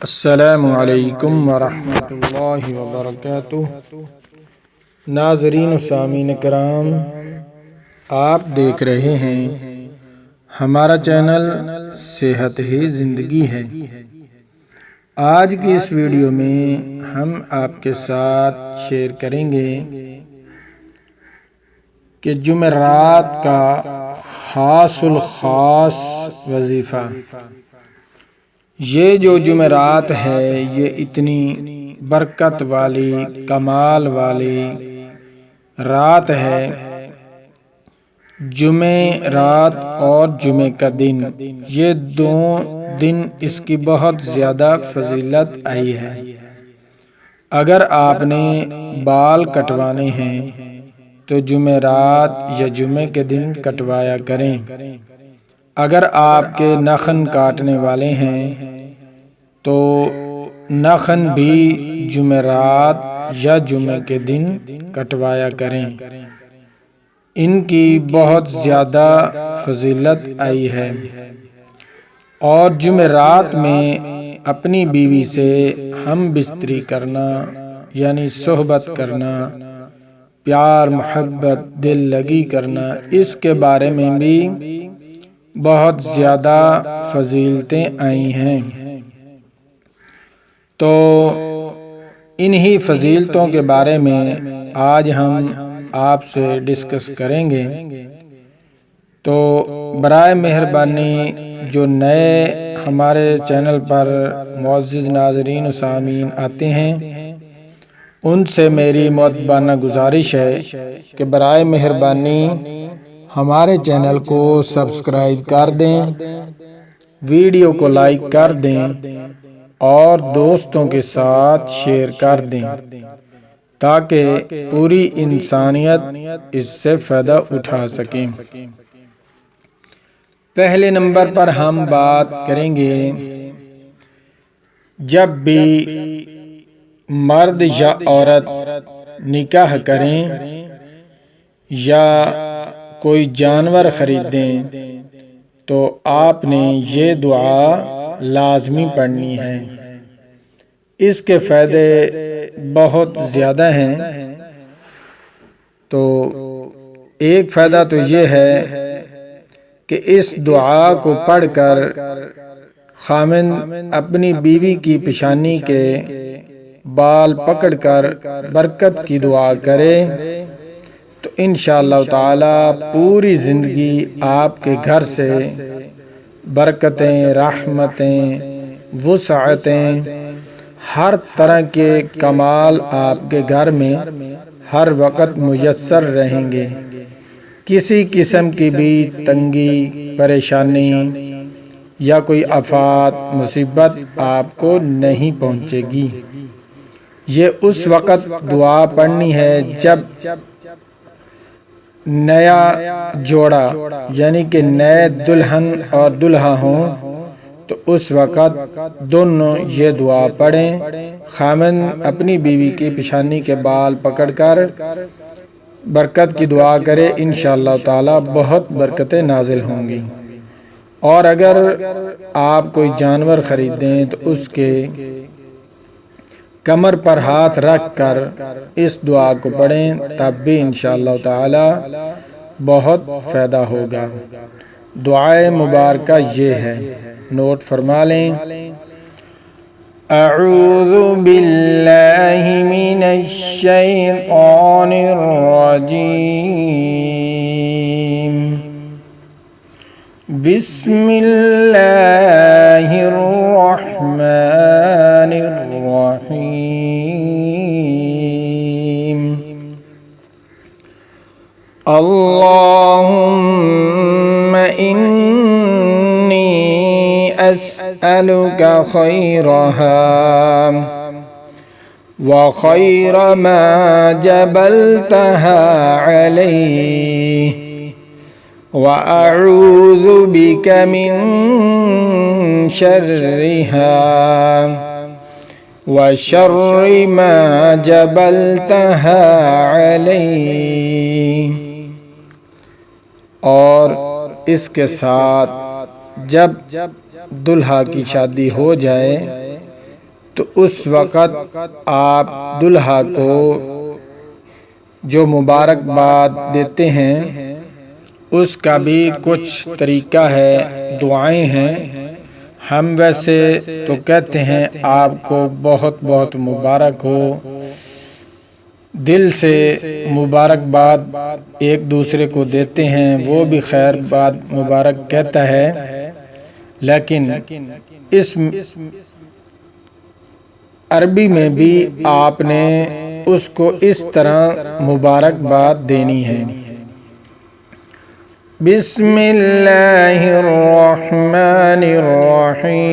السلام علیکم ورحمۃ اللہ وبرکاتہ۔ ناظرین و سامعین کرام، آپ دیکھ رہے ہیں ہمارا چینل صحت ہی زندگی ہے۔ آج کی اس ویڈیو میں ہم آپ کے ساتھ شیئر کریں گے کہ جمعرات کا خاص الخاص وظیفہ۔ یہ جو جمعرات ہے یہ اتنی برکت والی کمال والی رات ہے۔ جمعہ رات اور جمعہ کا دن، یہ دو دن اس کی بہت زیادہ فضیلت آئی ہے۔ اگر آپ نے بال کٹوانے ہیں تو جمعرات یا جمعہ کے دن کٹوایا کریں۔ اگر آپ کے ناخن کاٹنے والے ہیں تو ناخن بھی جمعرات یا جمعہ کے دن کٹوایا کریں۔ ان کی بہت زیادہ فضیلت آئی ہے۔ اور جمعرات میں اپنی بیوی سے ہم بستری کرنا یعنی صحبت کرنا، پیار محبت دل لگی کرنا، اس کے بارے میں بھی بہت زیادہ فضیلتیں آئی ہیں۔ تو انہی فضیلتوں کے بارے میں آج ہم آپ سے ڈسکس کریں گے۔ تو برائے مہربانی جو نئے ہمارے چینل پر معزز ناظرین و سامعین آتے ہیں، ان سے میری مؤدبانہ گزارش ہے کہ برائے مہربانی ہمارے چینل کو سبسکرائب کر دیں، ویڈیو کو لائک کر دیں اور دوستوں کے ساتھ شیئر کر دیں تاکہ پوری انسانیت اس سے فائدہ اٹھا سکیں۔ پہلے نمبر پر ہم بات کریں گے، جب بھی مرد یا عورت نکاح کریں یا کوئی جانور خریدیں تو آپ نے یہ دعا لازمی پڑھنی ہے۔ اس کے فائدے بہت زیادہ ہیں۔ تو ایک فائدہ تو یہ ہے کہ اس دعا کو پڑھ کر خاوند اپنی بیوی کی پیشانی کے بال پکڑ کر برکت کی دعا کرے تو انشاءاللہ تعالی پوری زندگی آپ کے گھر سے برکتیں، رحمتیں، وسعتیں، ہر طرح کے کمال آپ کے گھر میں ہر وقت میسر رہیں گے۔ کسی قسم کی بھی تنگی، پریشانی یا کوئی آفات، مصیبت آپ کو نہیں پہنچے گی۔ یہ اس وقت دعا پڑھنی ہے جب نیا جوڑا یعنی کہ نئے دلہن اور دلہا ہوں تو اس وقت دونوں یہ دعا پڑھیں۔ خاوند اپنی بیوی کی پیشانی کے بال پکڑ کر برکت کی دعا کرے، انشاءاللہ تعالی بہت برکتیں نازل ہوں گی۔ اور اگر آپ کوئی جانور خریدیں تو اس کے کمر پر ہاتھ رکھ کر اس دعا کو پڑھیں، تب بھی انشاءاللہ تعالی بہت فائدہ ہوگا۔ دعائے مبارکہ یہ ہے، نوٹ فرما لیں۔ اعوذ باللہ من الشیطان الرجیم، بسم اللہ الرحمن الرحیم، اللہم انی اسألک خیرها وخیر ما جبلتها علیہ وأعوذ بك من شرها وشر ما جبلتها علیہ۔ اور اس کے ساتھ جب دلہا کی شادی ہو جائے تو اس وقت آپ دلہا کو جو مبارکباد دیتے ہیں اس کا بھی کچھ طریقہ ہے، دعائیں ہیں۔ ہم ویسے تو کہتے ہیں آپ کو بہت بہت مبارک ہو، دل سے مبارکباد ایک دوسرے کو دیتے ہیں، وہ بھی خیر باد مبارک کہتا ہے، لیکن اس عربی میں بھی آپ نے اس کو اس طرح مبارکباد دینی ہے۔ بسم اللہ الرحمن الرحیم،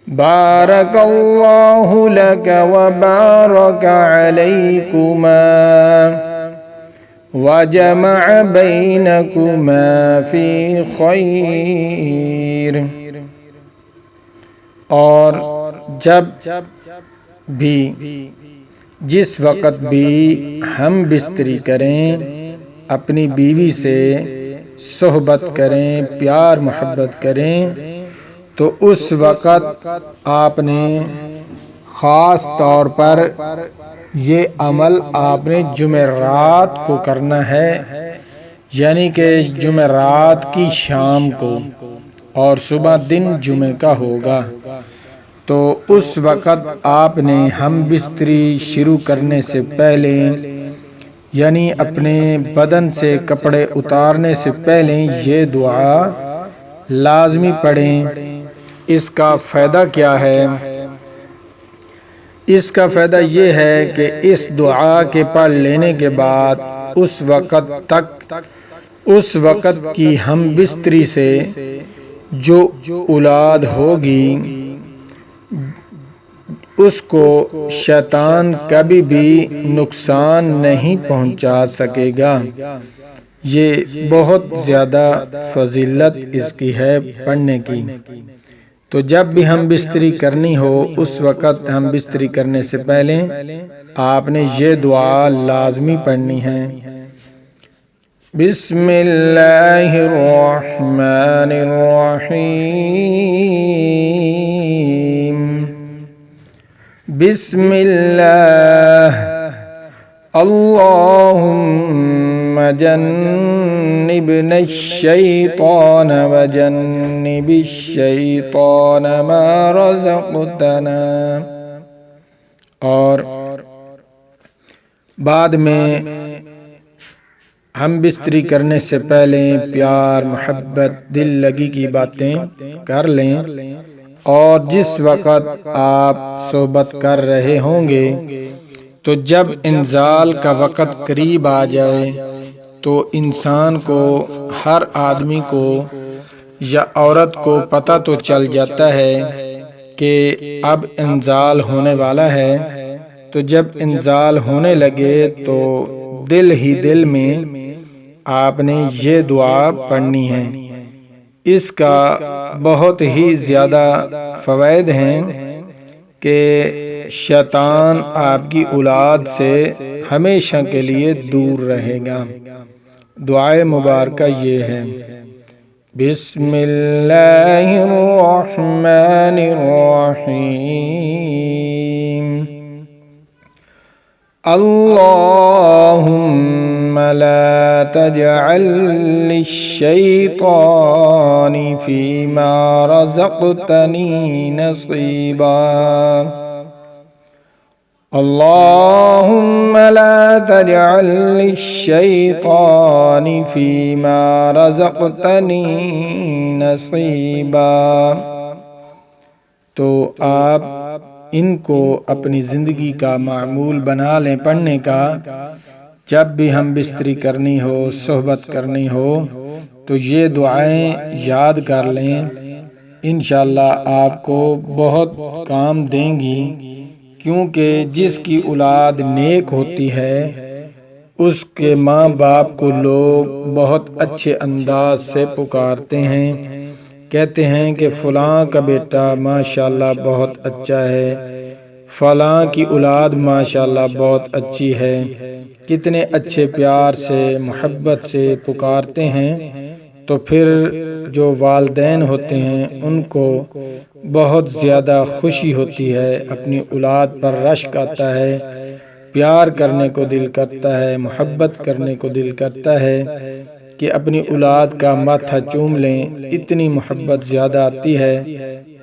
بارک اللہ لک وبارک علیکما وجمع بینکما فی خیر۔ اور جب بھی جس وقت بھی ہم بستری کریں اپنی بیوی سے صحبت کریں، پیار محبت کریں، تو اس وقت آپ نے خاص طور پر یہ عمل آپ نے جمعرات کو کرنا ہے، یعنی کہ جمعرات کی شام کو، اور صبح دن جمعہ کا ہوگا۔ تو اس وقت آپ نے ہم بستری شروع کرنے سے پہلے، یعنی اپنے بدن سے کپڑے اتارنے سے پہلے یہ دعا لازمی پڑھیں۔ اس کا فائدہ کیا ہے؟ اس کا فائدہ یہ ہے کہ اس دعا کے پڑھ لینے کے بعد اس وقت کی ہم بستری سے جو اولاد ہوگی اس کو شیطان کبھی بھی نقصان نہیں پہنچا سکے گا۔ یہ بہت زیادہ فضیلت اس کی ہے پڑھنے کی۔ تو جب بھی ہم بستری کرنی ہو اس وقت ہم بستری کرنے سے پہلے آپ نے یہ دعا لازمی پڑھنی ہے۔ بسم اللہ الرحمن الرحیم، بسم اللہ اللہم جنبنا الشیطان وجنب الشیطان ما رزقتنا۔ اور بعد میں ہم بستری کرنے سے پہلے پیار محبت دل لگی کی باتیں کر لیں، اور جس وقت آپ صحبت کر رہے ہوں گے تو جب انزال کا وقت قریب آ جائے تو انسان کو، ہر آدمی کو یا عورت کو پتہ تو چل جاتا ہے کہ اب انزال ہونے والا ہے۔ تو جب انزال ہونے لگے تو دل ہی دل میں آپ نے یہ دعا پڑھنی ہے۔ اس کا بہت ہی زیادہ فوائد ہیں کہ شیطان آپ کی اولاد سے ہمیشہ کے لیے دور رہے گا۔ دعائے مبارکہ یہ ہے، بسم اللہ الرحمن الرحیم، اللہم لا تجعل للشیطان فیما رزقتنی نصیبا۔ اللہم لا تجعل للشیطان فیما رزقتنی نصیبا۔ تو آپ ان کو اپنی زندگی کا معمول بنا لیں پڑھنے کا۔ جب بھی ہم بستری کرنی ہو، صحبت کرنی ہو تو یہ دعائیں یاد کر لیں، انشاءاللہ آپ کو بہت کام دیں گی، کیونکہ جس کی اولاد نیک ہوتی ہے اس کے ماں باپ کو لوگ بہت اچھے انداز سے پکارتے ہیں، کہتے ہیں کہ فلاں کا بیٹا ماشاءاللہ بہت اچھا ہے، فلاں کی اولاد ماشاءاللہ بہت اچھی ہے، کتنے اچھے پیار سے محبت سے پکارتے ہیں تو پھر جو والدین ہوتے ہیں ان کو بہت زیادہ خوشی ہوتی ہے، اپنی اولاد پر رشک آتا ہے، پیار کرنے کو دل کرتا ہے، محبت کرنے کو دل کرتا ہے کہ اپنی اولاد کا ماتھا چوم لیں۔ اتنی محبت زیادہ آتی ہے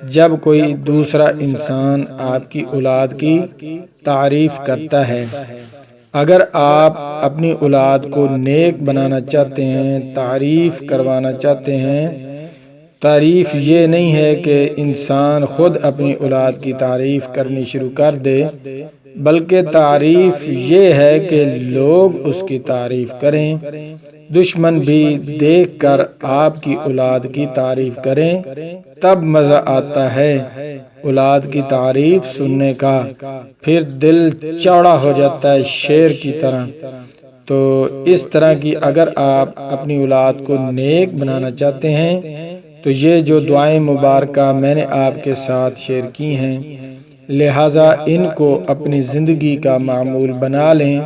جب کوئی دوسرا انسان آپ کی اولاد کی تعریف کرتا ہے۔ اگر آپ اپنی اولاد کو نیک بنانا چاہتے ہیں، تعریف کروانا چاہتے ہیں، تعریف یہ نہیں ہے کہ انسان خود اپنی اولاد کی تعریف کرنی شروع کر دے، بلکہ تعریف یہ ہے کہ لوگ اس کی تعریف کریں، دشمن بھی دیکھ کر آپ کی اولاد کی تعریف کریں، تب مزہ آتا ہے اولاد کی تعریف سننے کا، پھر دل چوڑا ہو جاتا ہے شیر کی طرح۔ تو اس طرح کی اگر آپ اپنی اولاد کو نیک بنانا چاہتے ہیں تو یہ جو دعائیں مبارکہ میں نے آپ کے ساتھ شیئر کی ہیں، لہٰذا ان کو اپنی زندگی کا معمول بنا لیں،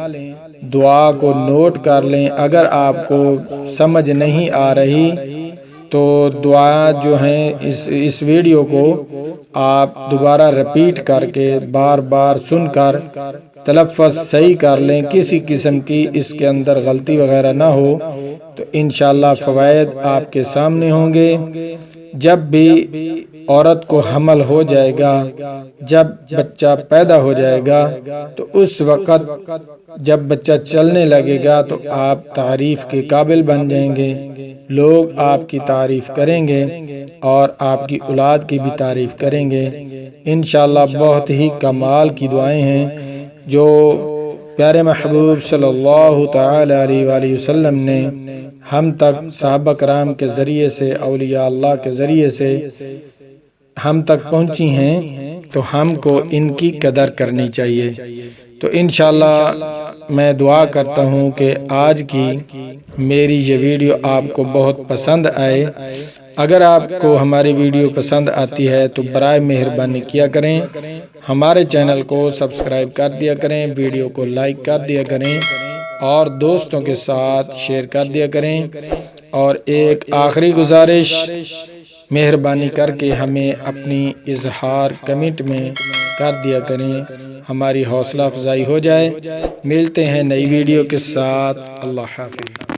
دعا کو نوٹ کر لیں۔ اگر آپ کو سمجھ نہیں آ رہی تو دعا جو ہیں اس ویڈیو کو آپ دوبارہ رپیٹ کر کے بار بار سن کر تلفظ صحیح کر لیں، کسی قسم کی اس کے اندر غلطی وغیرہ نہ ہو، تو انشاءاللہ فوائد آپ کے سامنے ہوں گے۔ جب بھی عورت کو حمل ہو جائے گا، جب بچہ پیدا ہو جائے گا، تو اس وقت جب بچہ چلنے لگے گا تو آپ تعریف کے قابل بن جائیں گے، لوگ آپ کی تعریف کریں گے اور آپ کی اولاد کی بھی تعریف کریں گے۔ انشاءاللہ بہت ہی کمال کی دعائیں ہیں جو پیارے محبوب صلی اللہ تعالی علیہ وآلہ وسلم نے ہم تک صحابہ کرام کے ذریعے سے، اولیاء اللہ کے ذریعے سے ہم تک پہنچی ہیں، تو ہم کو ان کی قدر کرنی چاہیے۔ تو انشاءاللہ میں دعا کرتا ہوں کہ آج کی میری یہ ویڈیو آپ کو بہت پسند آئے۔ اگر آپ کو ہماری ویڈیو پسند آتی ہے تو برائے مہربانی کیا کریں، ہمارے چینل کو سبسکرائب کر دیا کریں، ویڈیو کو لائک کر دیا کریں اور دوستوں کے ساتھ شیئر کر دیا کریں۔ اور ایک آخری گزارش، مہربانی کر کے ہمیں اپنی اظہار کمنٹ میں کر دیا کریں، ہماری حوصلہ افزائی ہو جائے۔ ملتے ہیں نئی ویڈیو کے ساتھ، اللہ حافظ۔